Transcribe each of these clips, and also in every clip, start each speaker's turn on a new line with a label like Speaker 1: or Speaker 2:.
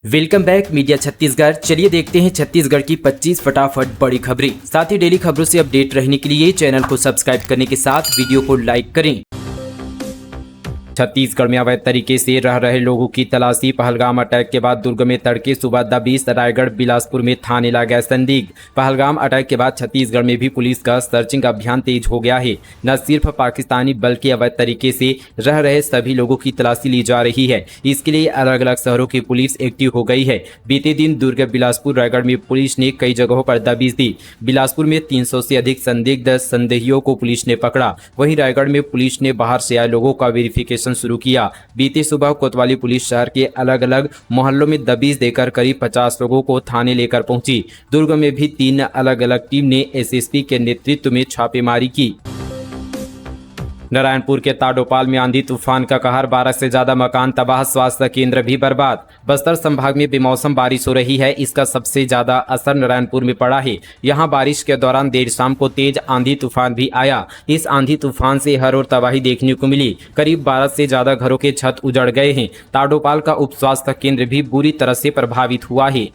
Speaker 1: Welcome back media Chhattisgarh. चलिए देखते हैं छत्तीसगढ़ की 25 फटाफट बड़ी खबरें। साथ ही डेली खबरों से अपडेट रहने के लिए चैनल को सब्सक्राइब करने के साथ वीडियो को लाइक करें। छत्तीसगढ़ में अवैध तरीके से रह रहे लोगों की तलाशी। पहलगाम अटैक के बाद दुर्ग में तड़के सुबह दबिश। रायगढ़ बिलासपुर में थाने ला गया संदिग्ध। पहलगाम अटैक के बाद छत्तीसगढ़ में भी पुलिस का सर्चिंग अभियान तेज हो गया है। न सिर्फ पाकिस्तानी बल्कि अवैध तरीके से रह रहे सभी लोगों की तलाशी ली जा रही है। इसके लिए अलग अलग शहरों की पुलिस एक्टिव हो गई है। बीते दिन दुर्ग बिलासपुर रायगढ़ में पुलिस ने कई जगहों पर दबिश दी। बिलासपुर में 300 से अधिक संदिग्ध संदेहियों को पुलिस ने पकड़ा। वहीं रायगढ़ में पुलिस ने बाहर से आए लोगों का वेरिफिकेशन शुरू किया। बीते सुबह कोतवाली पुलिस शहर के अलग अलग मोहल्लों में दबिश देकर करीब 50 लोगों को थाने लेकर पहुंची। दुर्ग में भी 3 अलग अलग टीम ने एसएसपी के नेतृत्व में छापेमारी की। नारायणपुर के ताडोपाल में आंधी तूफान का कहर। 12 से ज्यादा मकान तबाह, स्वास्थ्य केंद्र भी बर्बाद। बस्तर संभाग में बेमौसम बारिश हो रही है। इसका सबसे ज्यादा असर नारायणपुर में पड़ा है। यहां बारिश के दौरान देर शाम को तेज आंधी तूफान भी आया। इस आंधी तूफान से हर ओर तबाही देखने को मिली। करीब 12 से ज्यादा घरों के छत उजड़ गए हैं। ताडोपाल का उप स्वास्थ्य केंद्र भी बुरी तरह से प्रभावित हुआ है।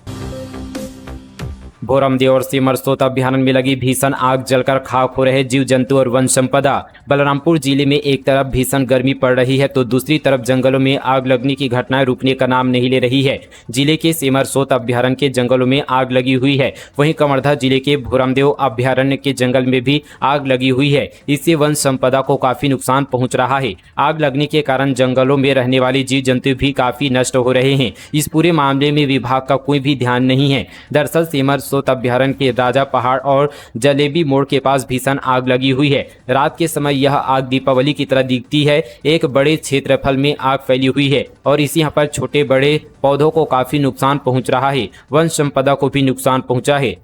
Speaker 1: भोरमदेव और सिमरसोत अभ्यारण्य में लगी भीषण आग जलकर खाक हो रहे जीव जंतु और वन संपदा। बलरामपुर जिले में एक तरफ भीषण गर्मी पड़ रही है तो दूसरी तरफ जंगलों में आग लगने की घटनाएं रुकने का नाम नहीं ले रही है। जिले के सिमरसोत अभ्यारण्य के जंगलों में आग लगी हुई है। वहीं कवर्धा जिले के भोरमदेव अभ्यारण्य के जंगल में भी आग लगी हुई है। इससे वन संपदा को काफी नुकसान पहुंच रहा है। आग लगने के कारण जंगलों में रहने वाले जीव जंतु भी काफी नष्ट हो रहे हैं। इस पूरे मामले में विभाग का कोई भी ध्यान नहीं है। दरअसल सिमरसोत अभ्यारण्य के राजा पहाड़ और जलेबी मोड़ के पास भीषण आग लगी हुई है। रात के समय यह आग दीपावली की तरह दिखती है। एक बड़े क्षेत्रफल में आग फैली हुई है और इसी यहाँ पर छोटे बड़े पौधों को काफी नुकसान पहुंच रहा है। वन संपदा को भी नुकसान पहुंचा है।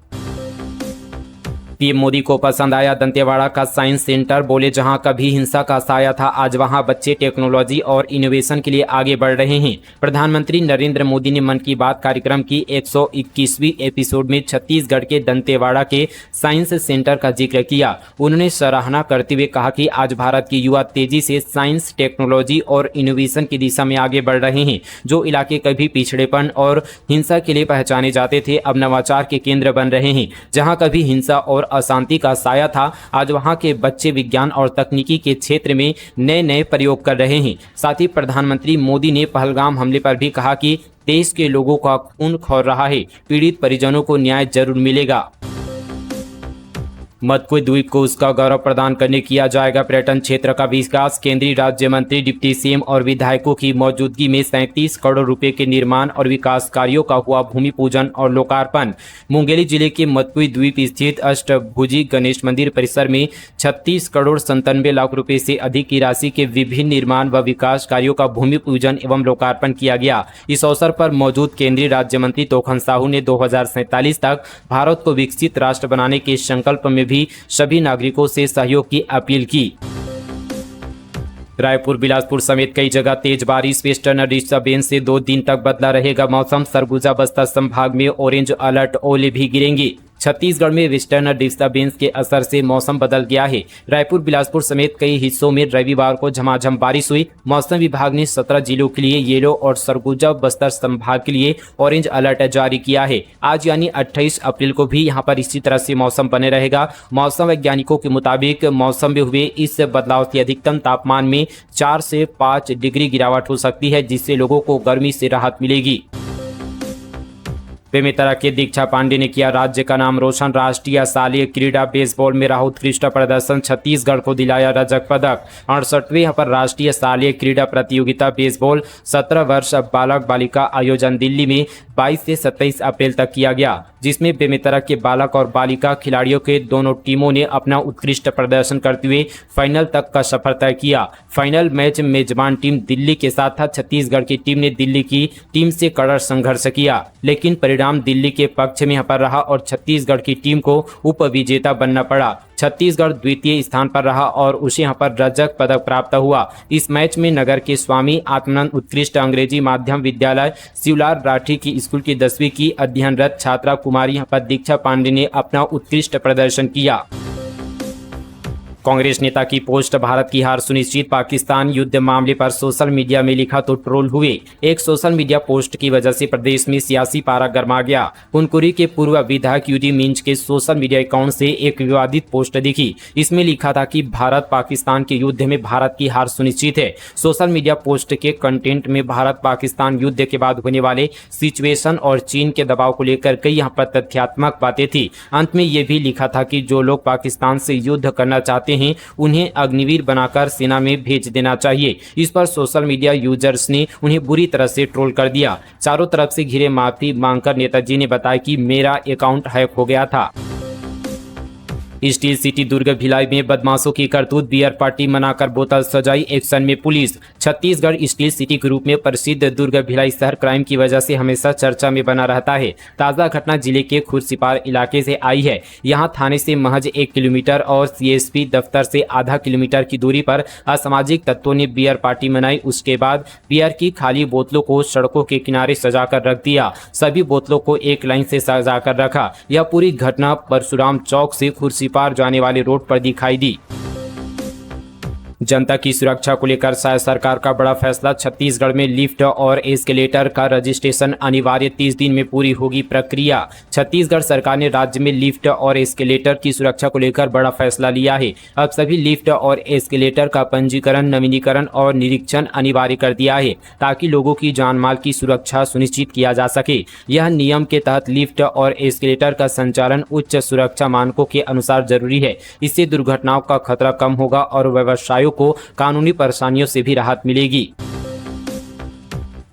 Speaker 1: पीएम मोदी को पसंद आया दंतेवाड़ा का साइंस सेंटर। बोले जहां कभी हिंसा का साया था आज वहां बच्चे टेक्नोलॉजी और इनोवेशन के लिए आगे बढ़ रहे हैं। प्रधानमंत्री नरेंद्र मोदी ने मन की बात कार्यक्रम की 121वीं एपिसोड में छत्तीसगढ़ के दंतेवाड़ा के साइंस सेंटर का जिक्र किया। उन्होंने सराहना करते हुए कहा कि आज भारत के युवा तेजी से साइंस, टेक्नोलॉजी और इनोवेशन की दिशा में आगे बढ़ रहे हैं। जो इलाके कभी पिछड़ेपन और हिंसा के लिए पहचाने जाते थे अब नवाचार के केंद्र बन रहे हैं। जहां कभी हिंसा और अशांति का साया था आज वहां के बच्चे विज्ञान और तकनीकी के क्षेत्र में नए नए प्रयोग कर रहे हैं। साथ ही प्रधानमंत्री मोदी ने पहलगाम हमले पर भी कहा कि देश के लोगों का खून खौल रहा है। पीड़ित परिजनों को न्याय जरूर मिलेगा। मदकोई द्वीप को उसका गौरव प्रदान करने किया जाएगा पर्यटन क्षेत्र का विकास। केंद्रीय राज्य मंत्री, डिप्टी सीएम और विधायकों की मौजूदगी में 37 करोड़ रुपए के निर्माण और विकास कार्यों का हुआ भूमि पूजन और लोकार्पण। मुंगेली जिले के मदकोई द्वीप स्थित अष्टभुजी गणेश मंदिर परिसर में 36 करोड़ 97 लाख रुपए से अधिक की राशि के विभिन्न निर्माण व विकास कार्यों का भूमि पूजन एवं लोकार्पण किया गया। इस अवसर पर मौजूद केंद्रीय राज्य मंत्री तोखन साहू ने 2047 तक भारत को विकसित राष्ट्र बनाने के संकल्प में भी सभी नागरिकों से सहयोग की अपील की। रायपुर, बिलासपुर समेत कई जगह तेज बारिश। वेस्टर्न डिस्टर्बेंस से 2 दिन तक बदला रहेगा मौसम। सरगुजा बस्तर संभाग में ऑरेंज अलर्ट, ओले भी गिरेंगे। छत्तीसगढ़ में वेस्टर्न डिस्टर्बेंस के असर से मौसम बदल गया है। रायपुर, बिलासपुर समेत कई हिस्सों में रविवार को झमाझम बारिश हुई। मौसम विभाग ने 17 जिलों के लिए येलो और सरगुजा बस्तर संभाग के लिए ऑरेंज अलर्ट जारी किया है। आज यानी 28 अप्रैल को भी यहां पर इसी तरह से मौसम बने रहेगा। मौसम वैज्ञानिकों के मुताबिक मौसम में हुए इस बदलाव से अधिकतम तापमान में 4 से 5 डिग्री गिरावट हो सकती है, जिससे लोगों को गर्मी से राहत मिलेगी। बेमेतरा के दीक्षा पांडे ने किया राज्य का नाम रोशन। राष्ट्रीय शालेय क्रीड़ा बेसबॉल में रहा उत्कृष्ट प्रदर्शन, छत्तीसगढ़ को दिलाया रजत पदक। 68वें पर राष्ट्रीय शालेय क्रीड़ा प्रतियोगिता बेसबॉल 17 वर्ष बालक बालिका आयोजन दिल्ली में 22 से 27 अप्रैल तक किया गया, जिसमें बेमेतरा के बालक और बालिका खिलाड़ियों के दोनों टीमों ने अपना उत्कृष्ट प्रदर्शन करते हुए फाइनल तक का सफर तय किया। फाइनल मैच मेजबान टीम दिल्ली के साथ था। छत्तीसगढ़ की टीम ने दिल्ली की टीम से कड़ा संघर्ष किया, लेकिन परिणाम दिल्ली के पक्ष में यहाँ पर रहा और छत्तीसगढ़ की टीम को उपविजेता बनना पड़ा। छत्तीसगढ़ द्वितीय स्थान पर रहा और उसे यहाँ पर रजत पदक प्राप्त हुआ। इस मैच में नगर के स्वामी आत्मानंद उत्कृष्ट अंग्रेजी माध्यम विद्यालय शिवलाल राठी की स्कूल की 10वीं की अध्ययनरत छात्रा कुमारी यहाँ पर दीक्षा पांडे ने अपना उत्कृष्ट प्रदर्शन किया। कांग्रेस नेता की पोस्ट भारत की हार सुनिश्चित, पाकिस्तान युद्ध मामले पर सोशल मीडिया में लिखा तो ट्रोल हुए। एक सोशल मीडिया पोस्ट की वजह से प्रदेश में सियासी पारा गर्मा गया। कुनकुरी के पूर्व विधायक यूडी मिंज के सोशल मीडिया अकाउंट से एक विवादित पोस्ट दिखी। इसमें लिखा था कि भारत पाकिस्तान के युद्ध में भारत की हार सुनिश्चित है। सोशल मीडिया पोस्ट के कंटेंट में भारत पाकिस्तान युद्ध के बाद होने वाले सिचुएशन और चीन के दबाव को लेकर कई यहाँ पर तथ्यात्मक बातें थी। अंत में यह भी लिखा था कि जो लोग पाकिस्तान से युद्ध करना चाहते हैं उन्हें अग्निवीर बनाकर सेना में भेज देना चाहिए। इस पर सोशल मीडिया यूजर्स ने उन्हें बुरी तरह से ट्रोल कर दिया। चारों तरफ से घिरे माफी मांगकर नेताजी ने बताया कि मेरा अकाउंट हैक हो गया था। स्टील सिटी दुर्ग भिलाई में बदमाशों की करतूत, बियर पार्टी मनाकर बोतल सजाई, एक्शन में पुलिस। छत्तीसगढ़ स्टील सिटी के रूप में प्रसिद्ध दुर्ग भिलाई शहर क्राइम की वजह से हमेशा चर्चा में बना रहता है। ताज़ा घटना जिले के खुर्सीपार इलाके से आई है। यहां थाने से महज 1 किलोमीटर और सीएसपी दफ्तर से आधा किलोमीटर की दूरी पर असामाजिक तत्वों ने बियर पार्टी मनाई। उसके बाद बियर की खाली बोतलों को सड़कों के किनारे सजाकर रख दिया। सभी बोतलों को एक लाइन से सजाकर रखा। यह पूरी घटना परशुराम चौक से खुर्सी पार जाने वाले रोड पर दिखाई दी। जनता की सुरक्षा को लेकर सरकार का बड़ा फैसला। छत्तीसगढ़ में लिफ्ट और एस्केलेटर का रजिस्ट्रेशन अनिवार्य, 30 दिन में पूरी होगी प्रक्रिया। छत्तीसगढ़ सरकार ने राज्य में लिफ्ट और एस्केलेटर की सुरक्षा को लेकर बड़ा फैसला लिया है। अब सभी लिफ्ट और एस्केलेटर का पंजीकरण, नवीनीकरण और निरीक्षण अनिवार्य कर दिया है ताकि लोगों की जान माल की सुरक्षा सुनिश्चित किया जा सके। यह नियम के तहत लिफ्ट और एस्केलेटर का संचालन उच्च सुरक्षा मानकों के अनुसार जरूरी है। इससे दुर्घटनाओं का खतरा कम होगा और व्यवसायों को कानूनी परेशानियों से भी राहत मिलेगी।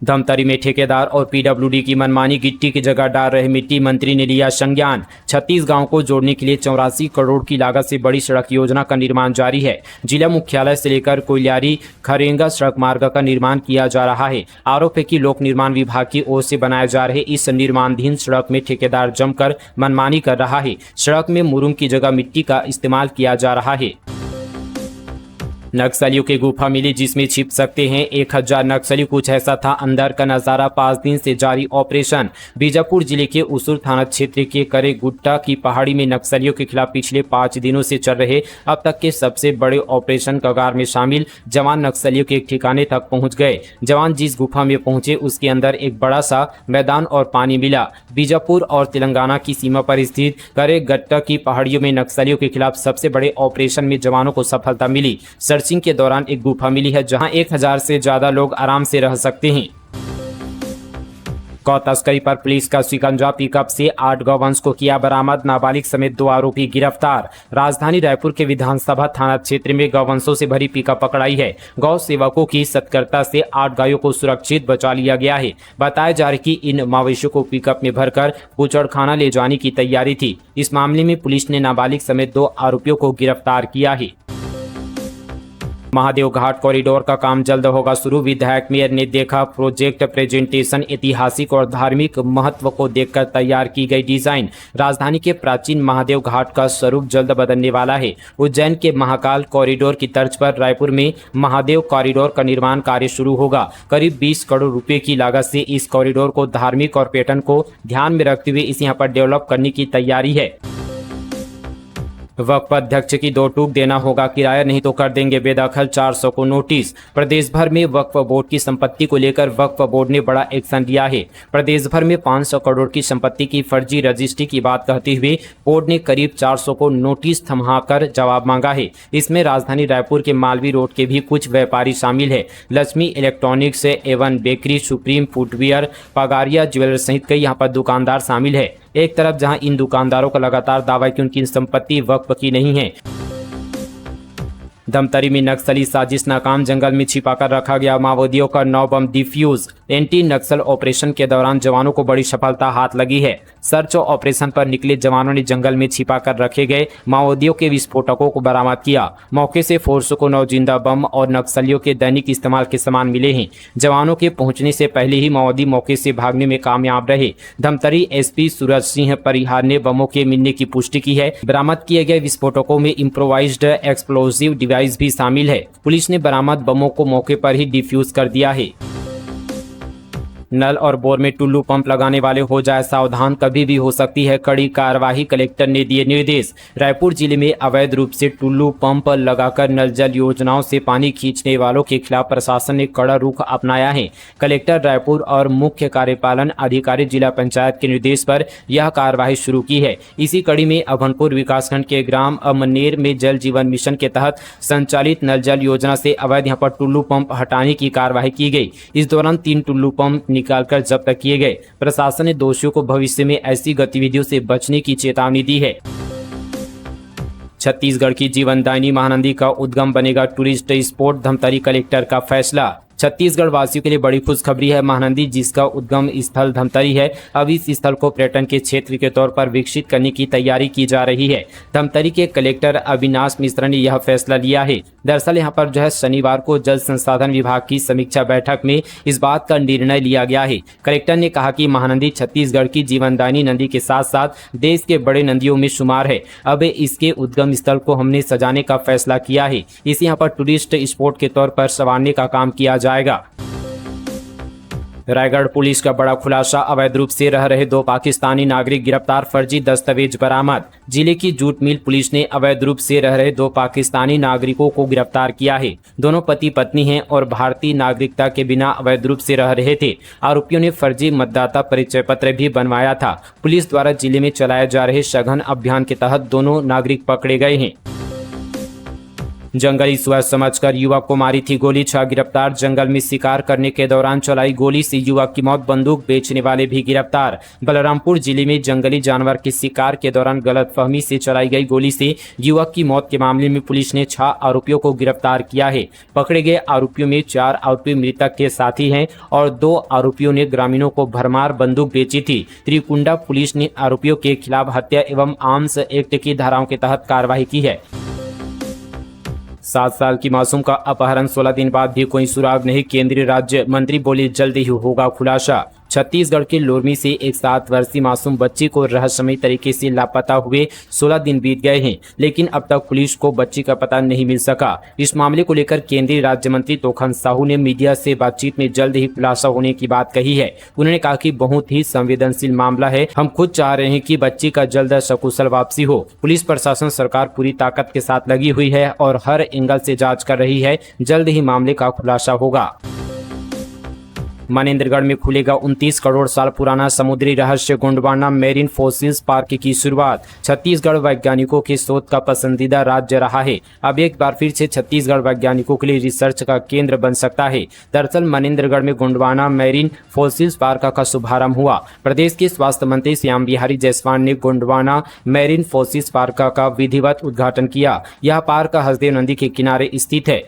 Speaker 1: धमतरी में ठेकेदार और पीडब्ल्यूडी की मनमानी, गिट्टी की जगह डाल रहे मिट्टी, मंत्री ने लिया संज्ञान। 36 गांवों को जोड़ने के लिए 84 करोड़ की लागत से बड़ी सड़क योजना का निर्माण जारी है। जिला मुख्यालय से लेकर कोयलियारी खरेंगा सड़क मार्ग का निर्माण किया जा रहा है। आरोप है कि लोक निर्माण विभाग की ओर से बनाए जा रहे इस निर्माणाधीन सड़क में ठेकेदार जमकर मनमानी कर रहा है। सड़क में मुरुम की जगह मिट्टी का इस्तेमाल किया जा रहा है। नक्सलियों की गुफा मिली जिसमें छिप सकते हैं 1000 नक्सली, कुछ ऐसा था अंदर का नजारा। 5 दिन से जारी ऑपरेशन। बीजापुर जिले के उसूर थाना क्षेत्र के करे गुट्टा की पहाड़ी में नक्सलियों के खिलाफ पिछले 5 दिनों से चल रहे अब तक के सबसे बड़े ऑपरेशन कगार में शामिल जवान नक्सलियों के एक ठिकाने तक पहुंच गए। जवान जिस गुफा में पहुंचे उसके अंदर एक बड़ा सा मैदान और पानी मिला। बीजापुर और तेलंगाना की सीमा पर स्थित करे गुट्टा की पहाड़ियों में नक्सलियों के खिलाफ सबसे बड़े ऑपरेशन में जवानों को सफलता मिली। सर्चिंग के दौरान एक गुफा मिली है जहां 1000 से ज्यादा लोग आराम से रह सकते हैं। गौ तस्करी पर पुलिस का शिकंजा, पिकअप से 8 गौवंश को किया बरामद, नाबालिग समेत 2 आरोपी गिरफ्तार। राजधानी रायपुर के विधानसभा थाना क्षेत्र में गौवंशों से भरी पिकअप पकड़ाई है। गौ सेवकों की सतर्कता से 8 गायों को सुरक्षित बचा लिया गया है। बताया जा रहा है कि इन मवेशियों को पिकअप में भरकर बूचड़खाना ले जाने की तैयारी थी। इस मामले में पुलिस ने नाबालिग समेत 2 आरोपियों को गिरफ्तार किया है। महादेव घाट कॉरिडोर का काम जल्द होगा शुरू। विधायक मेयर ने देखा प्रोजेक्ट प्रेजेंटेशन, ऐतिहासिक और धार्मिक महत्व को देखकर तैयार की गई डिजाइन। राजधानी के प्राचीन महादेव घाट का स्वरूप जल्द बदलने वाला है। उज्जैन के महाकाल कॉरिडोर की तर्ज पर रायपुर में महादेव कॉरिडोर का निर्माण कार्य शुरू होगा। करीब 20 करोड़ रुपए की लागत से इस कॉरिडोर को धार्मिक और पर्यटन को ध्यान में रखते हुए इसे यहाँ पर डेवलप करने की तैयारी है। वक्फ अध्यक्ष की 2 टूक देना होगा किराया, नहीं तो कर देंगे बेदखल, 400 को नोटिस। प्रदेश भर में वक्फ बोर्ड की संपत्ति को लेकर वक्फ बोर्ड ने बड़ा एक्शन लिया है। प्रदेश भर में 500 करोड़ की संपत्ति की फर्जी रजिस्ट्री की बात कहते हुए बोर्ड ने करीब 400 को नोटिस थमाकर जवाब मांगा है। इसमें राजधानी रायपुर के मालवी रोड के भी कुछ व्यापारी शामिल है। Lakshmi electronics, Avon bakery, supreme footwear, Pagaria jewellers सहित कई यहाँ पर दुकानदार शामिल है। एक तरफ जहां इन दुकानदारों का लगातार दावा है कि उनकी संपत्ति वक्फ की नहीं है। धमतरी में नक्सली साजिश नाकाम, जंगल में छिपाकर रखा गया माओवादियों का 9 बम डिफ्यूज। एंटी नक्सल ऑपरेशन के दौरान जवानों को बड़ी सफलता हाथ लगी है। सर्च ऑपरेशन पर निकले जवानों ने जंगल में छिपाकर रखे गए माओवादियों के विस्फोटकों को बरामद किया। मौके से फोर्स को 9 जिंदा बम और नक्सलियों के दैनिक इस्तेमाल के सामान मिले हैं। जवानों के पहुंचने से पहले ही माओवादी मौके से भागने में कामयाब रहे। धमतरी एसपी सूरज सिंह परिहार ने बमों के मिलने की पुष्टि की है। बरामद किए गए विस्फोटकों में इम्प्रोवाइज्ड एक्सप्लोजिव डिवाइस भी शामिल है। पुलिस ने बरामद बमों को मौके पर ही डिफ्यूज कर दिया है। नल और बोर में टुल्लू पंप लगाने वाले हो जाए सावधान, कभी भी हो सकती है कड़ी कार्रवाई, कलेक्टर ने दिए निर्देश। रायपुर जिले में अवैध रूप से टुल्लू पंप लगाकर नल जल योजनाओं से पानी खींचने वालों के खिलाफ प्रशासन ने कड़ा रुख अपनाया है। कलेक्टर रायपुर और मुख्य कार्यपालन अधिकारी जिला पंचायत के निर्देश पर यह कार्रवाई शुरू की है। इसी कड़ी में अभनपुर विकासखंड के ग्राम अमनेर में जल जीवन मिशन के तहत संचालित नल जल योजना से अवैध यहां पर टुल्लू पंप हटाने की कार्रवाई की गई। इस दौरान 3 टुल्लू पंप निकालकर जब्त किए गए। प्रशासन ने दोषियों को भविष्य में ऐसी गतिविधियों से बचने की चेतावनी दी है। छत्तीसगढ़ की जीवनदायिनी महानदी का उद्गम बनेगा टूरिस्ट स्पॉट, धमतरी कलेक्टर का फैसला। छत्तीसगढ़ वासियों के लिए बड़ी खुशखबरी है। महानदी जिसका उद्गम स्थल धमतरी है, अब इस स्थल को पर्यटन के क्षेत्र के तौर पर विकसित करने की तैयारी की जा रही है। धमतरी के कलेक्टर अविनाश मिश्रा ने यह फैसला लिया है। दरअसल यहां पर जो है शनिवार को जल संसाधन विभाग की समीक्षा बैठक में इस बात का निर्णय लिया गया है। कलेक्टर ने कहा कि महानदी छत्तीसगढ़ की जीवनदायिनी नदी के साथ साथ देश के बड़े नदियों में शुमार है। अब इसके उद्गम स्थल को हमने सजाने का फैसला किया है। इसे यहाँ पर टूरिस्ट स्पॉट के तौर पर संवारने का काम किया जाएगा। रायगढ़ पुलिस का बड़ा खुलासा, अवैध रूप से रह रहे 2 पाकिस्तानी नागरिक गिरफ्तार, फर्जी दस्तावेज बरामद। जिले की जूट मिल पुलिस ने अवैध रूप से रह रहे 2 पाकिस्तानी नागरिकों को गिरफ्तार किया है। दोनों पति पत्नी हैं और भारतीय नागरिकता के बिना अवैध रूप से रह रहे थे। आरोपियों ने फर्जी मतदाता परिचय पत्र भी बनवाया था। पुलिस द्वारा जिले में चलाए जा रहे सघन अभियान के तहत दोनों नागरिक पकड़े गए हैं। जंगली सुअर समझकर युवक को मारी थी गोली, 6 गिरफ्तार। जंगल में शिकार करने के दौरान चलाई गोली से युवक की मौत, बंदूक बेचने वाले भी गिरफ्तार। बलरामपुर जिले में जंगली जानवर के शिकार के दौरान गलतफहमी से चलाई गई गोली से युवक की मौत के मामले में पुलिस ने 6 आरोपियों को गिरफ्तार किया है। पकड़े गए आरोपियों में 4 आरोपी मृतक के साथी हैं और 2 आरोपियों ने ग्रामीणों को भरमार बंदूक बेची थी। त्रिकुंडा पुलिस ने आरोपियों के खिलाफ हत्या एवं आर्म्स एक्ट की धाराओं के तहत कार्रवाई की है। 7 साल की मासूम का अपहरण, 16 दिन बाद भी कोई सुराग नहीं। केंद्रीय राज्य मंत्री बोले जल्द ही होगा खुलासा। छत्तीसगढ़ के लोरमी से एक 7 वर्षीय मासूम बच्ची को रहस्यमयी तरीके से लापता हुए 16 दिन बीत गए हैं, लेकिन अब तक पुलिस को बच्ची का पता नहीं मिल सका। इस मामले को लेकर केंद्रीय राज्य मंत्री तोखन साहू ने मीडिया से बातचीत में जल्द ही खुलासा होने की बात कही है। उन्होंने कहा कि बहुत ही संवेदनशील मामला है, हम खुद चाह रहे हैं कि बच्ची का जल्द सकुशल वापसी हो। पुलिस प्रशासन सरकार पूरी ताकत के साथ लगी हुई है और हर एंगल से जाँच कर रही है। जल्द ही मामले का खुलासा होगा। मनेंद्रगढ़ में खुलेगा 29 करोड़ साल पुराना समुद्री रहस्य गोंडवाना मेरीन फॉसिल्स पार्क की शुरुआत। छत्तीसगढ़ वैज्ञानिकों की शोध का पसंदीदा राज्य रहा है। अब एक बार फिर से छत्तीसगढ़ वैज्ञानिकों के लिए रिसर्च का केंद्र बन सकता है। दरअसल मनेंद्रगढ़ में गोंडवाना मेरीन फॉसिल्स पार्क का शुभारंभ हुआ। प्रदेश के स्वास्थ्य मंत्री श्याम बिहारी जायसवाल ने गोंडवाना मेरीन फॉसिल्स पार्क का विधिवत उद्घाटन किया। यह पार्क हसदेव नदी के किनारे स्थित है।